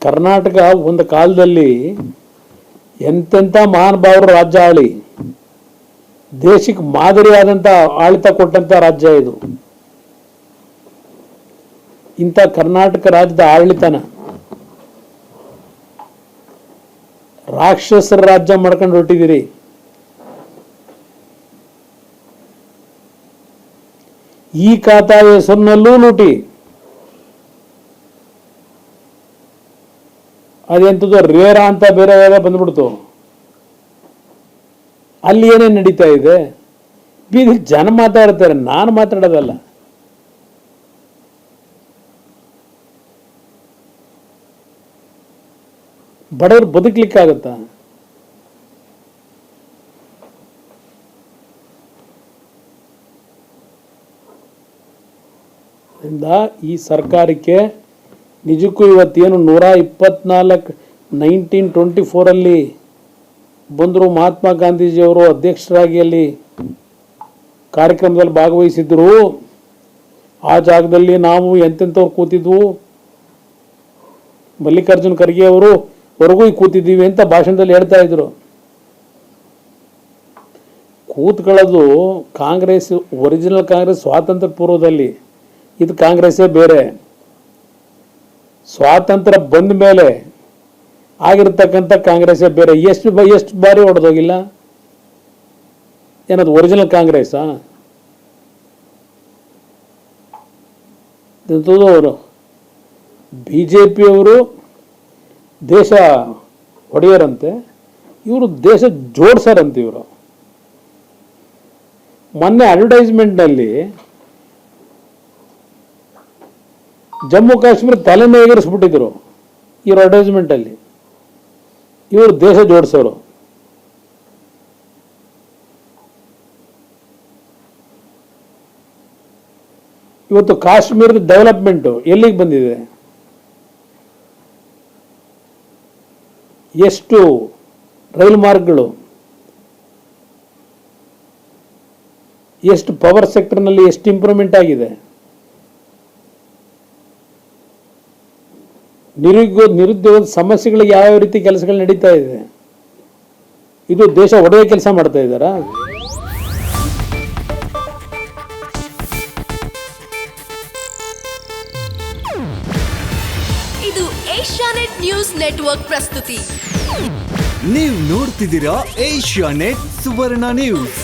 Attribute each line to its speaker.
Speaker 1: ಕರ್ನಾಟಕ ಒಂದು ಕಾಲದಲ್ಲಿ ಎಂತೆಂಥ ಮಹಾನುಭಾವರು ರಾಜ್ಯ ಆಳಿ ದೇಶಕ್ಕೆ ಮಾದರಿಯಾದಂಥ ಆಡಳಿತ ಕೊಟ್ಟಂಥ ರಾಜ್ಯ ಇದು. ಇಂಥ ಕರ್ನಾಟಕ ರಾಜ್ಯದ ಆಡಳಿತನ ರಾಕ್ಷಸರ ರಾಜ್ಯ ಮಾಡ್ಕೊಂಡು ಹೊರಟಿದ್ದೀರಿ. ಈ ಖಾತಾ ಹೆಸರಿನಲ್ಲೂ ಲೂಟಿ, ಅದೆಂಥದ್ದು ರೇರಾ ಅಂತ ಬೇರೆ ಬೇರೆ ಬಂದ್ಬಿಡ್ತು. ಅಲ್ಲಿ ಏನೇನು ನಡೀತಾ ಇದೆ ಬೀದಿ ಜನ ಮಾತಾಡ್ತಾರೆ, ನಾನು ಮಾತಾಡೋದಲ್ಲ. ಬಡವರು ಬದುಕಲಿಕ್ಕಾಗತ್ತಾ? ಈ ಸರ್ಕಾರಕ್ಕೆ ನಿಜಕ್ಕೂ ಇವತ್ತೇನು 124 1924 ಬಂದರು. ಮಹಾತ್ಮ ಗಾಂಧೀಜಿಯವರು ಅಧ್ಯಕ್ಷರಾಗಿ ಅಲ್ಲಿ ಕಾರ್ಯಕ್ರಮದಲ್ಲಿ ಭಾಗವಹಿಸಿದ್ರು. ಆ ಜಾಗದಲ್ಲಿ ನಾವು ಎಂತೆಂಥವ್ರು ಕೂತಿದ್ವು, ಮಲ್ಲಿಕಾರ್ಜುನ್ ಖರ್ಗೆ ಅವರು ಹೊರಗೂ ಕೂತಿದ್ದೀವಿ ಅಂತ ಭಾಷಣದಲ್ಲಿ ಹೇಳ್ತಾ ಇದ್ರು. ಕೂತ್ಕೊಳ್ಳೋದು ಕಾಂಗ್ರೆಸ್, ಒರಿಜಿನಲ್ ಕಾಂಗ್ರೆಸ್ ಸ್ವಾತಂತ್ರ್ಯ ಪೂರ್ವದಲ್ಲಿ, ಇದು ಕಾಂಗ್ರೆಸ್ಸೇ ಬೇರೆ. ಸ್ವಾತಂತ್ರ್ಯ ಬಂದ ಮೇಲೆ ಆಗಿರ್ತಕ್ಕಂಥ ಕಾಂಗ್ರೆಸ್ಸೇ ಬೇರೆ. ಎಷ್ಟು ಬಾರಿ ಹೊಡೆದೋಗಿಲ್ಲ? ಏನದು ಒರಿಜಿನಲ್ ಕಾಂಗ್ರೆಸ್ಸಾ? ಅವರು BJP-ಯವರು ದೇಶ ಹೊಡೆಯರಂತೆ, ಇವರು ದೇಶ ಜೋಡ್ಸರಂತೆ. ಇವರು ಮೊನ್ನೆ ಅಡ್ವರ್ಟೈಸ್ಮೆಂಟ್ನಲ್ಲಿ ಜಮ್ಮು ಕಾಶ್ಮೀರ ತಲೆನೇ ಎಗರಿಸ್ಬಿಟ್ಟಿದ್ರು. ಇವರು ಅಡ್ವರ್ಟೈಸ್ಮೆಂಟಲ್ಲಿ ಇವರು ದೇಶ ಜೋಡಿಸೋರು. ಇವತ್ತು ಕಾಶ್ಮೀರದ ಡೆವಲಪ್ಮೆಂಟು ಎಲ್ಲಿಗೆ ಬಂದಿದೆ? ಎಷ್ಟು ರೈಲು ಮಾರ್ಗಗಳು, ಎಷ್ಟು ಪವರ್ ಸೆಕ್ಟರ್ನಲ್ಲಿ ಎಷ್ಟು ಇಂಪ್ರೂವ್ಮೆಂಟ್ ಆಗಿದೆ. ನಿರುದ್ಯೋಗದ ಸಮಸ್ಯೆಗಳಿಗೆ ಯಾವ ರೀತಿ ಕೆಲಸಗಳು ನಡೀತಾ ಇದೆ. ಇದು ದೇಶ ಒಡೆಯ ಕೆಲಸ ಮಾಡ್ತಾ ಇದ್ದಾರಾ?
Speaker 2: ಇದು ಏಷ್ಯಾನೆಟ್ ನ್ಯೂಸ್ ನೆಟ್ವರ್ಕ್ ಪ್ರಸ್ತುತಿ.
Speaker 3: ನೀವು ನೋಡ್ತಿದ್ದೀರಾ ಏಷ್ಯಾನೆಟ್ ಸುವರ್ಣ ನ್ಯೂಸ್.